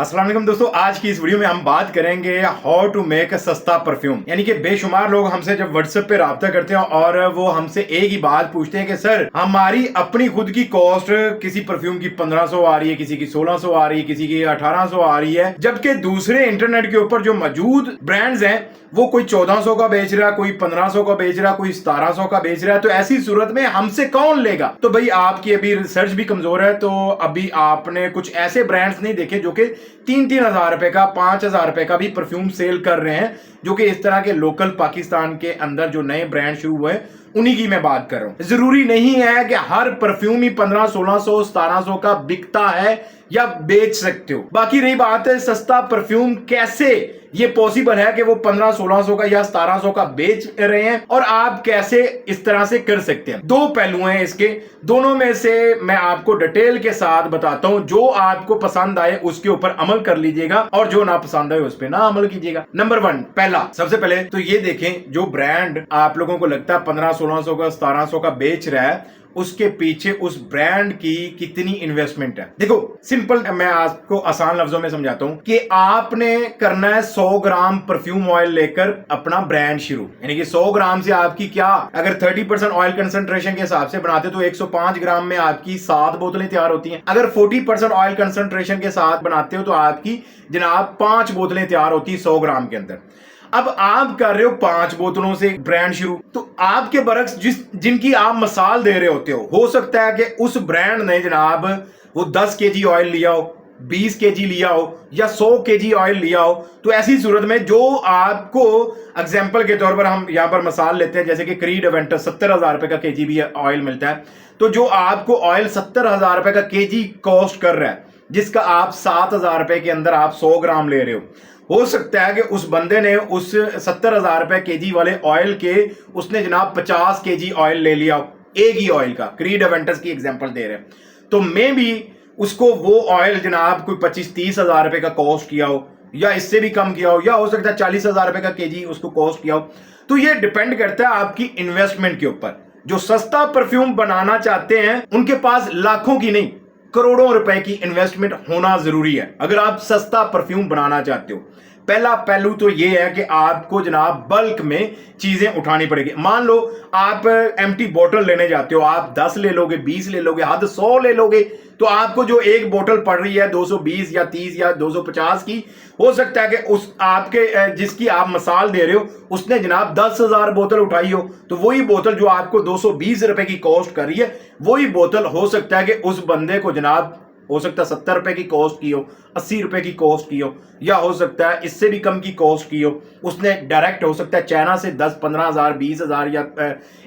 अस्सलाम वालेकुम दोस्तों, आज की इस वीडियो में हम बात करेंगे हाउ टू मेक सस्ता परफ्यूम। यानी कि बेशुमार लोग हमसे जब व्हाट्सएप पे राब्ता करते हैं और वो हमसे एक ही बात पूछते हैं कि सर हमारी अपनी खुद की कॉस्ट किसी परफ्यूम की 1500 आ रही है, किसी की 1600 आ रही है, किसी की 1800 आ रही है, जबकि दूसरे इंटरनेट के ऊपर जो मौजूद ब्रांड्स हैं वो कोई 1400 का बेच रहा है, कोई 1500 का बेच रहा है, कोई 1700 का बेच रहा है। तो ऐसी सूरत में हमसे कौन लेगा? तो भाई आपकी अभी रिसर्च भी कमजोर है, तो अभी आपने कुछ ऐसे ब्रांड्स नहीं देखे जो कि 3-3 हजार रुपए का, 5,000 रुपए का भी परफ्यूम सेल कर रहे हैं, जो कि इस तरह के लोकल पाकिस्तान के अंदर जो नए ब्रांड शुरू हुए उन्हीं की मैं बात कर रहा हूं। जरूरी नहीं है कि हर परफ्यूम ही 1500, 1600, 1700 का बिकता है या बेच सकते हो। बाकी रही बात है सस्ता परफ्यूम, कैसे ये पॉसिबल है कि वो 1500, 1600 का या 1700 का बेच रहे हैं और आप कैसे इस तरह से कर सकते हैं। दो पहलू हैं इसके, दोनों में से मैं आपको डिटेल के साथ बताता हूं। जो आपको पसंद आए उसके ऊपर अमल कर लीजिएगा और जो ना पसंद आए उस पर ना अमल कीजिएगा। नंबर 1, पहला सबसे पहले तो ये देखें, जो ब्रांड आप लोगों को लगता है 1500, 1600 का, 1700 का बेच रहा है, उसके पीछे उस ब्रांड की कितनी इन्वेस्टमेंट है। देखो सिंपल, मैं आपको आसान लफ्जों में समझाता हूं कि आपने करना है 100 ग्राम परफ्यूम ऑयल लेकर अपना ब्रांड शुरू। यानी कि 100 ग्राम से आपकी क्या, अगर 30% ऑयल कंसंट्रेशन के हिसाब से बनाते तो 105 ग्राम में आपकी 7 बोतलें तैयार होती हैं। अगर 40% ऑयल कंसंट्रेशन के साथ बनाते हो तो आपकी जनाब 5 बोतलें तैयार होती है 100 ग्राम के अंदर। अब आप कर रहे हो 5 बोतलों से ब्रांड शुरू, तो आपके बरक्स जिनकी आप मिसाल दे रहे होते हो सकता है कि उस ब्रांड ने जनाब वो 10 केजी ऑयल लिया हो, 20 केजी लिया हो या 100 केजी ऑयल लिया हो। तो ऐसी सूरत में जो आपको एग्जांपल के तौर पर हम यहां पर मिसाल लेते हैं, जैसे कि क्रीड एवेंटस 70,000 रुपए का केजी भी ऑयल मिलता है, तो जो आपको ऑयल 70,000 रुपए का केजी कॉस्ट कर रहा है, जिसका आप 7,000 रुपए के अंदर आप 100 ग्राम ले रहे हो सकता है कि उस बंदे ने उस 70,000 रुपए केजी वाले ऑयल के उसने जनाब 50 केजी ऑयल ले लिया हो, एक ही ऑयल का। क्रीड एवेंटस की एग्जांपल दे रहे हैं, तो मे भी उसको वो ऑयल जनाब कोई 25-30 हजार रुपए का कॉस्ट किया हो या इससे भी कम किया हो, या हो सकता है 40,000 रुपए का केजी उसको कॉस्ट किया हो। तो ये डिपेंड करता है आपकी इन्वेस्टमेंट के ऊपर। जो सस्ता परफ्यूम बनाना चाहते हैं उनके पास लाखों की नहीं, करोड़ों रुपए की इन्वेस्टमेंट होना जरूरी है अगर आप सस्ता परफ्यूम बनाना चाहते हो। पहला पहलू तो यह है कि आपको जनाब बल्क में चीजें उठानी पड़ेगी। मान लो आप एम्प्टी बोतल लेने जाते हो, आप 10 ले लोगे, 20 ले लोगे, हद 100 ले लोगे, तो आपको जो एक बोतल पड़ रही है 220 या 30 या 250 की, हो सकता है कि उस आपके जिसकी आप मिसाल दे रहे हो उसने जनाब 10,000 बोतल उठाई हो, तो वही बोतल जो आपको 220 रुपए की कॉस्ट कर रही है, वही बोतल हो सकता है कि उस बंदे को जनाब हो सकता है 70 रुपए की कॉस्ट की हो, 80 रुपए की कॉस्ट की हो, या हो सकता है इससे भी कम की कॉस्ट की हो। उसने डायरेक्ट हो सकता है चाइना से 10-15 हजार, 20 हजार या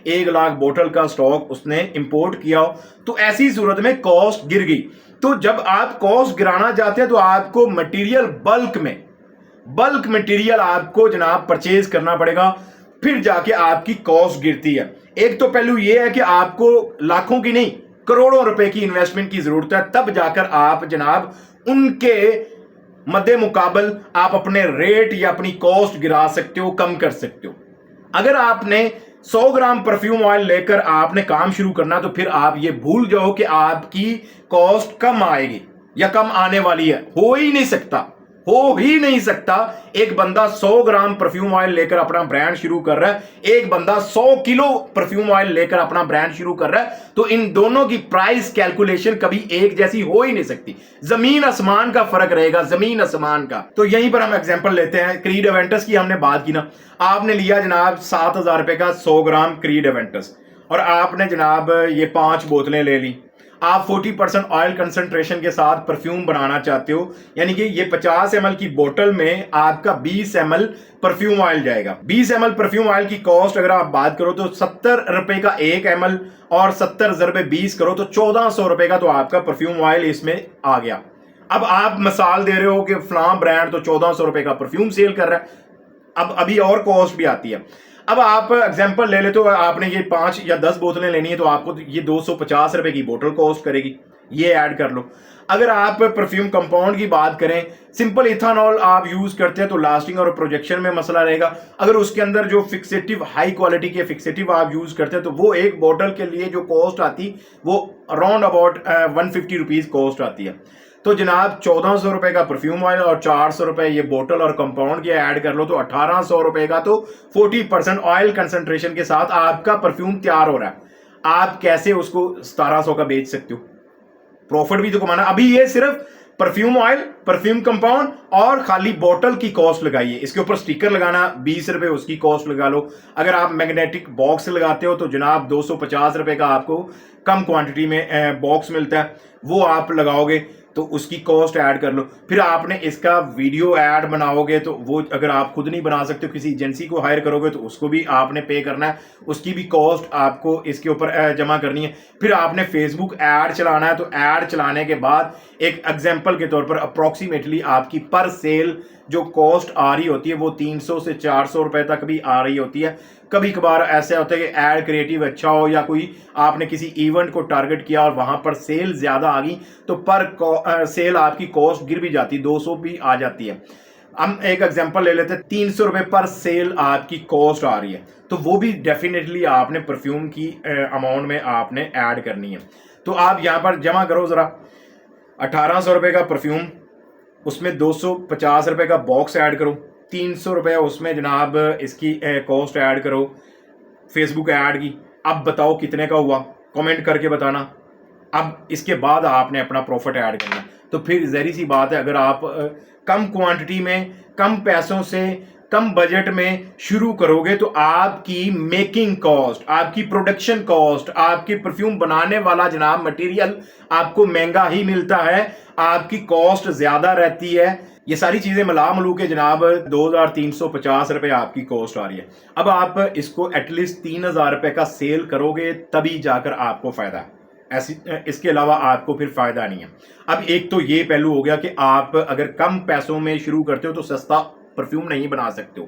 1 लाख बोतल का स्टॉक उसने इंपोर्ट किया हो। तो ऐसी सूरत में कॉस्ट गिर गई। तो जब आप कॉस्ट गिराना चाहते हैं तो आपको मटेरियल बल्क मटेरियल आपको जनाब परचेज करना पड़ेगा, फिर जाके आपकी कॉस्ट गिरती है। एक तो पहलू यह है कि आपको लाखों की नहीं, करोड़ों रुपए की इन्वेस्टमेंट की जरूरत है, तब जाकर आप जनाब उनके मद्दे मुकाबल आप अपने रेट या अपनी कॉस्ट गिरा सकते हो, कम कर सकते हो। अगर आपने 100 ग्राम परफ्यूम ऑयल लेकर आपने काम शुरू करना, तो फिर आप ये भूल जाओ कि आपकी कॉस्ट कम आएगी या कम आने वाली है। हो ही नहीं सकता। एक बंदा 100 ग्राम परफ्यूम ऑयल लेकर अपना ब्रांड शुरू कर रहा है, एक बंदा 100 किलो परफ्यूम ऑयल लेकर अपना ब्रांड शुरू कर रहा है, तो इन दोनों की प्राइस कैलकुलेशन कभी एक जैसी हो ही नहीं सकती। जमीन आसमान का फर्क रहेगा, जमीन आसमान का। तो यहीं पर हम एग्जांपल लेते हैं, क्रीड एवेंटस की हमने बात की ना, आपने लिया जनाब 7,000 रुपए का 100 ग्राम क्रीड एवेंटस और आपने जनाब ये 5 बोतलें ले ली। आप 40% ऑयल कंसंट्रेशन के साथ परफ्यूम बनाना चाहते हो, यानी कि ये 50 ml की बोतल में आपका 20 ml परफ्यूम ऑयल जाएगा। 20 ml परफ्यूम ऑयल की कॉस्ट अगर आप बात करो तो 70 रुपए का 1 ml और 70 × 20 करो तो 1400 रुपए का तो आपका परफ्यूम ऑयल इसमें आ गया। अब आप मिसाल दे रहे हो कि फलां ब्रांड तो 1400 रुपए का परफ्यूम सेल कर रहा है, अब अभी और कॉस्ट भी आती है। अब आप एग्जांपल ले लेते हो, आपने ये 5 या 10 बोतलें लेनी है तो आपको ये 250 रुपए की बोतल कॉस्ट करेगी, ये ऐड कर लो। अगर आप परफ्यूम कंपाउंड की बात करें, सिंपल इथानॉल आप यूज करते हैं तो लास्टिंग और प्रोजेक्शन में मसला रहेगा। अगर उसके अंदर जो फिक्सेटिव, हाई क्वालिटी के फिक्सेटिव आप यूज करते हैं तो वो एक बोतल के लिए जो कॉस्ट आती वो अराउंड अबाउट 150 रुपीज कॉस्ट आती है। तो जनाब 1400 रुपए का परफ्यूम ऑयल और 400 रुपए ये बोतल और कंपाउंड की ऐड कर लो तो 1800 रुपए का, तो 40% ऑयल कंसंट्रेशन के साथ आपका परफ्यूम तैयार हो रहा है। आप कैसे उसको 1700 का बेच सकते हो? प्रॉफिट भी तो कमाना। अभी ये सिर्फ परफ्यूम ऑयल, परफ्यूम कंपाउंड और खाली बोतल की कॉस्ट लगाइए। इसके ऊपर स्टिकर लगाना 20 रुपए उसकी कॉस्ट लगा लो। अगर आप मैग्नेटिक बॉक्स लगाते हो तो जनाब 250 रुपए का आपको कम क्वांटिटी में बॉक्स मिलता है, वो आप लगाओगे तो उसकी कॉस्ट ऐड कर लो। फिर आपने इसका वीडियो ऐड बनाओगे तो वो अगर आप खुद नहीं बना सकते हो किसी एजेंसी को हायर करोगे तो उसको भी आपने पे करना है, उसकी भी कॉस्ट आपको इसके ऊपर जमा करनी है। फिर आपने फेसबुक ऐड चलाना है, तो ऐड चलाने के बाद एक एग्जांपल के तौर पर अप्रोक्सीमेटली आपकी पर सेल जो कॉस्ट आ रही होती है वो 300 से 400 रुपए तक भी आ रही होती है। कभी कभार ऐसा होता है कि एड क्रिएटिव अच्छा हो या कोई आपने किसी इवेंट को टारगेट किया और वहां पर सेल ज्यादा आ गई तो पर सेल आपकी कॉस्ट गिर भी जाती है, 200 भी आ जाती है। हम एक एग्जांपल ले लेते हैं, 300 रुपए पर सेल आपकी कॉस्ट आ रही है, तो वो भी डेफिनेटली आपने परफ्यूम की अमाउंट में आपने ऐड करनी है। तो आप यहां पर जमा करो जरा, 1800 रुपए का परफ्यूम, उसमें 250 रुपए का बॉक्स ऐड करो, 300 रुपये उसमें जनाब इसकी कॉस्ट ऐड करो फेसबुक ऐड की। अब बताओ कितने का हुआ, कमेंट करके बताना। अब इसके बाद आपने अपना प्रॉफिट ऐड करना। तो फिर जहरी सी बात है, अगर आप कम क्वांटिटी में कम पैसों से कम बजट में शुरू करोगे तो आपकी मेकिंग कॉस्ट, आपकी प्रोडक्शन कॉस्ट, आपकी परफ्यूम बनाने वाला जनाब मटेरियल आपको महंगा ही मिलता है, आपकी कॉस्ट ज्यादा रहती है। ये सारी चीजें मिला मलू के जनाब 2350 रुपए आपकी कॉस्ट आ रही है। अब आप इसको एटलीस्ट 3000 रुपए का सेल करोगे तभी जाकर आपको फायदा है, ऐसी इसके अलावा आपको फिर फायदा नहीं है। अब एक तो ये पहलू हो गया कि आप अगर कम पैसों में शुरू करते हो तो सस्ता परफ्यूम नहीं बना सकते हो,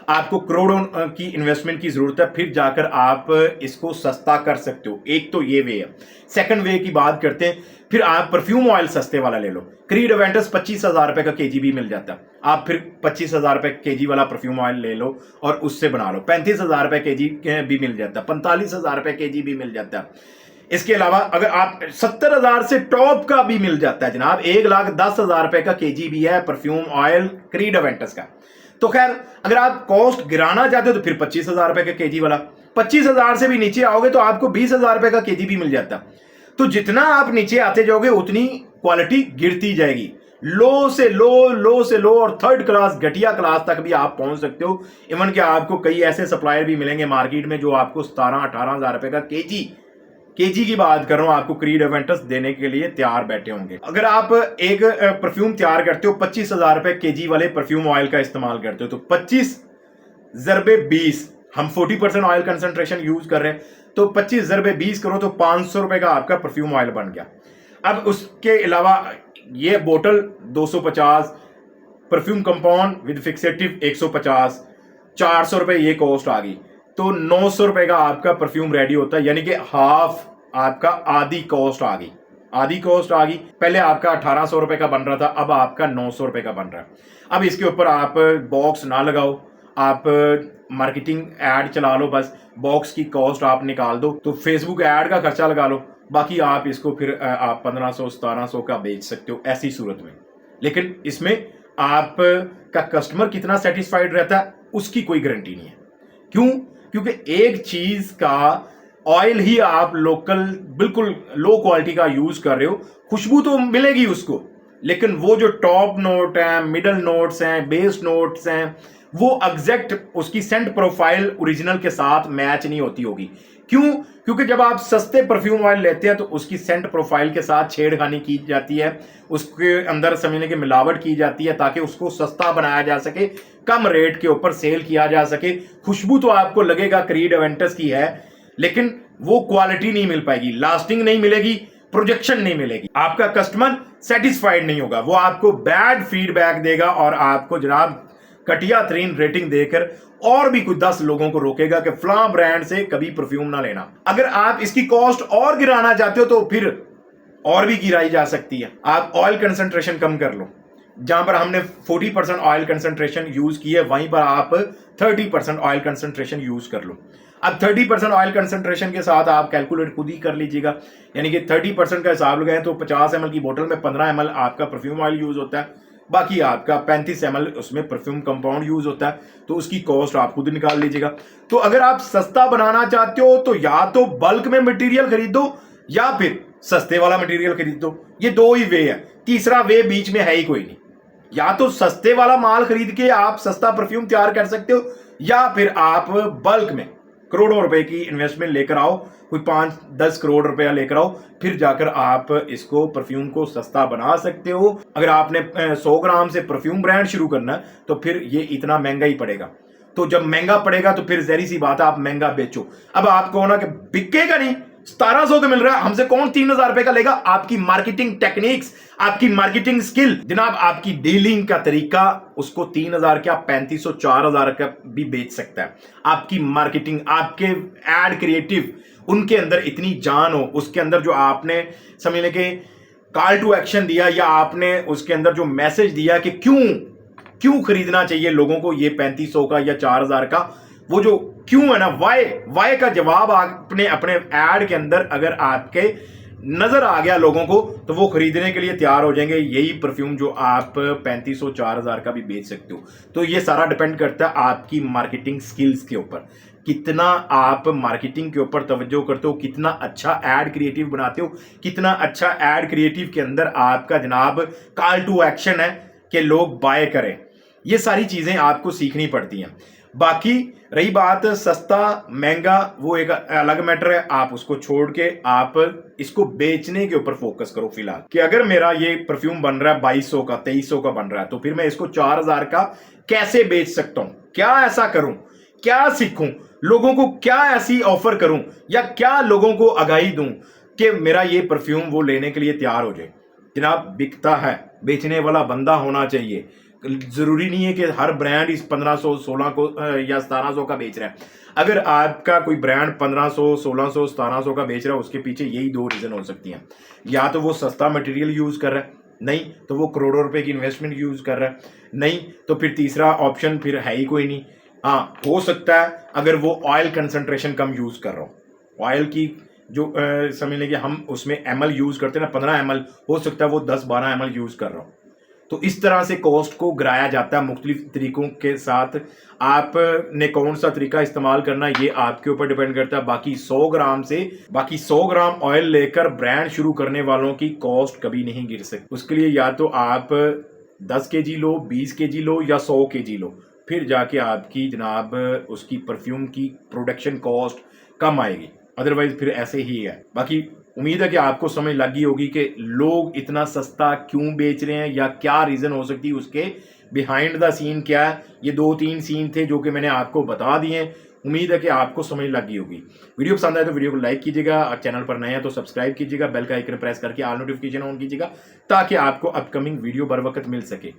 आपको करोड़ों की इन्वेस्टमेंट की जरूरत है, फिर जाकर आप इसको सस्ता कर सकते हो। एक तो ये वे है। सेकंड वे की बात करते हैं, फिर आप परफ्यूम ऑयल सस्ते वाला ले लो। क्रीड अवेंटस 25,000 रुपए का केजी भी मिल जाता है, आप फिर 25,000 रुपए केजी वाला परफ्यूम ऑयल ले लो और उससे बना लो। 35,000 रुपए केजी भी मिल जाता है, 45,000 रुपए केजी भी मिल जाता है। इसके अलावा अगर आप 70,000 से टॉप का भी मिल जाता है जनाब, 1,10,000 रुपए का केजी भी है परफ्यूम ऑयल क्रीड अवेंटस का। तो खैर अगर आप कॉस्ट गिराना चाहते हो तो फिर 25,000 रुपए का केजी वाला, 25,000 से भी नीचे आओगे तो आपको 20,000 रुपए का केजी भी मिल जाता। तो जितना आप नीचे आते जाओगे उतनी क्वालिटी गिरती जाएगी, लो से लो और थर्ड क्लास घटिया क्लास तक भी आप पहुंच सकते हो। इवन कि आपको कई ऐसे सप्लायर भी मिलेंगे मार्केट में जो आपको 17-18,000 रुपए का केजी की बात कर रहा हूं, आपको क्रीड अवेंटस देने के लिए तैयार बैठे होंगे। अगर आप एक परफ्यूम तैयार करते हो 25,000 रुपए केजी वाले परफ्यूम ऑयल का इस्तेमाल करते हो तो 25 ज़रबे 20, हम 40% ऑयल कंसंट्रेशन यूज कर रहे हैं तो 25 ज़रबे 20 करो तो 500 रुपए का आपका परफ्यूम ऑयल बन गया। अब उसके अलावा ये बोतल 250, परफ्यूम कंपाउंड विद फिक्सेटिव 150, 400 रुपए ये कॉस्ट आ गई, तो 900 रुपए का आपका परफ्यूम रेडी होता है, यानी कि हाफ आपका आधी कॉस्ट आ गई। पहले आपका 1800 रुपए का बन रहा था, अब आपका 900 रुपए का बन रहा है। अब इसके ऊपर आप बॉक्स ना लगाओ, आप मार्केटिंग एड चला लो, बस बॉक्स की कॉस्ट आप निकाल दो, तो फेसबुक ऐड का खर्चा लगा लो, बाकी आप इसको फिर आप 1500-1700 का बेच सकते हो ऐसी सूरत में। लेकिन इसमें आप का कस्टमर कितना सेटिस्फाइड रहता है उसकी कोई गारंटी नहीं है। क्यों? क्योंकि एक चीज का ऑयल ही आप लोकल बिल्कुल लो क्वालिटी का यूज कर रहे हो, खुशबू तो मिलेगी उसको, लेकिन वो जो टॉप नोट है, मिडल नोट्स हैं, बेस नोट्स हैं, वो एग्जैक्ट उसकी सेंट प्रोफाइल ओरिजिनल के साथ मैच नहीं होती होगी। क्यों? क्योंकि जब आप सस्ते परफ्यूम ऑयल लेते हैं तो उसकी सेंट प्रोफाइल के साथ छेड़खानी की जाती है, उसके अंदर समझने की मिलावट की जाती है ताकि उसको सस्ता बनाया जा सके, कम रेट के ऊपर सेल किया जा सके। खुशबू तो आपको लगेगा क्रीड अवेंटस की है, लेकिन वो क्वालिटी नहीं मिल पाएगी, लास्टिंग नहीं मिलेगी, प्रोजेक्शन नहीं मिलेगी, आपका कस्टमर सेटिस्फाइड नहीं होगा, वो आपको बैड फीडबैक देगा और आपको जनाब घटिया तरीन रेटिंग देकर और भी कुछ 10 लोगों को रोकेगा कि फलां ब्रांड से कभी परफ्यूम ना लेना। अगर आप इसकी कॉस्ट और गिराना चाहते हो तो फिर और भी गिराई जा सकती है। आप ऑयल कंसंट्रेशन कम कर लो, जहां पर हमने 40% ऑयल कंसंट्रेशन यूज की है वहीं पर आप 30% ऑयल कंसंट्रेशन यूज कर लो। अब 30% ऑयल कंसंट्रेशन के साथ आप कैलकुलेट खुद ही कर लीजिएगा, यानी कि 30% का हिसाब लगाएं तो 50 ml की बोतल में 15 ml आपका परफ्यूम ऑयल यूज होता है, बाकी आपका 35 ml उसमें परफ्यूम कंपाउंड यूज होता है, तो उसकी कॉस्ट आप खुद निकाल लीजिएगा। तो अगर आप सस्ता बनाना चाहते हो तो या तो बल्क में मटेरियल खरीदो या फिर सस्ते वाला मटेरियल खरीद दो, ये दो ही वे है, तीसरा वे बीच में है ही कोई नहीं। या तो सस्ते वाला माल खरीद के आप सस्ता परफ्यूम तैयार कर सकते हो, या फिर आप बल्क में करोड़ों रुपए की इन्वेस्टमेंट लेकर आओ, कोई 5-10 करोड़ रुपया लेकर आओ, फिर जाकर आप इसको परफ्यूम को सस्ता बना सकते हो। अगर आपने 100 ग्राम से परफ्यूम ब्रांड शुरू करना है तो फिर ये इतना महंगा ही पड़ेगा। तो जब महंगा पड़ेगा तो फिर जहरी सी बात है आप महंगा बेचो। अब आपको ना कि बिकेगा नहीं, 1700 का मिल रहा है, हमसे कौन 3000 रुपए का लेगा। आपकी मार्केटिंग टेक्निक्स, आपकी मार्केटिंग स्किल जनाब, आपकी डीलिंग का तरीका उसको 3000 क्या 3500 4000 का भी बेच सकता है। आपकी मार्केटिंग, आपके एड क्रिएटिव, उनके अंदर इतनी जान हो, उसके अंदर जो आपने समझ लें कि कॉल टू एक्शन दिया, या आपने उसके अंदर जो मैसेज दिया कि क्यों खरीदना चाहिए लोगों को ये 3500 का या 4000 का, वो जो क्यों है ना, वाई का जवाब आपने अपने ऐड के अंदर अगर आपके नजर आ गया लोगों को, तो वो खरीदने के लिए तैयार हो जाएंगे। यही परफ्यूम जो आप 3500 4000 का भी बेच सकते हो। तो ये सारा डिपेंड करता है आपकी मार्केटिंग स्किल्स के ऊपर, कितना आप मार्केटिंग के ऊपर तवज्जो करते हो, कितना अच्छा एड क्रिएटिव बनाते हो, कितना अच्छा एड क्रिएटिव के अंदर आपका जनाब कॉल टू एक्शन है कि लोग बाय करें। ये सारी चीजें आपको सीखनी पड़ती हैं। बाकी रही बात सस्ता महंगा, वो एक अलग मैटर है, आप उसको छोड़ के आप इसको बेचने के ऊपर फोकस करो फिलहाल, कि अगर मेरा ये परफ्यूम बन रहा है 2200 का 2300 का बन रहा है, तो फिर मैं इसको 4000 का कैसे बेच सकता हूं, क्या ऐसा करूं, क्या सीखूं, लोगों को क्या ऐसी ऑफर करूं, या क्या लोगों को आगाही दूं कि मेरा ये परफ्यूम वो लेने के लिए तैयार हो जाए। जनाब बिकता है, बेचने वाला बंदा होना चाहिए। जरूरी नहीं है कि हर ब्रांड इस 1500 16 को या 1700 का बेच रहा है। अगर आपका कोई ब्रांड 1500 1600 1700 का बेच रहा है, उसके पीछे यही दो रीजन हो सकती हैं, या तो वो सस्ता मटेरियल यूज कर रहा है, नहीं तो वो करोड़ों रुपए की इन्वेस्टमेंट यूज कर रहा है, नहीं तो फिर तीसरा ऑप्शन फिर है ही कोई नहीं। हाँ, हो सकता है अगर वो ऑयल कंसंट्रेशन कम यूज कर रहा हो, ऑयल की जो समझ लें कि हम उसमें ml यूज करते हैं ना 15 ml, हो सकता है वो 10-12 ml यूज कर रहा हो। तो इस तरह से कॉस्ट को गिराया जाता है मुख्तलिफ तरीकों के साथ। आपने कौन सा तरीका इस्तेमाल करना ये आपके ऊपर डिपेंड करता है। बाकी 100 ग्राम ऑयल लेकर ब्रांड शुरू करने वालों की कॉस्ट कभी नहीं गिर सकती। उसके लिए या तो आप 10 kg लो, 20 kg लो या 100 kg लो, फिर जाके आपकी जनाब उसकी परफ्यूम की प्रोडक्शन कॉस्ट कम आएगी, अदरवाइज फिर ऐसे ही है। बाकी उम्मीद है कि आपको समझ लगी होगी कि लोग इतना सस्ता क्यों बेच रहे हैं, या क्या रीज़न हो सकती है, उसके बिहाइंड द सीन क्या है। ये 2-3 सीन थे जो कि मैंने आपको बता दिए हैं। उम्मीद है कि आपको समझ लगी होगी। वीडियो पसंद आए तो वीडियो को लाइक कीजिएगा, और चैनल पर नए हैं तो सब्सक्राइब कीजिएगा, बेल का आइकन प्रेस करके ऑल नोटिफिकेशन ऑन कीजिएगा, ताकि आपको अपकमिंग वीडियो बर वक्त मिल सके।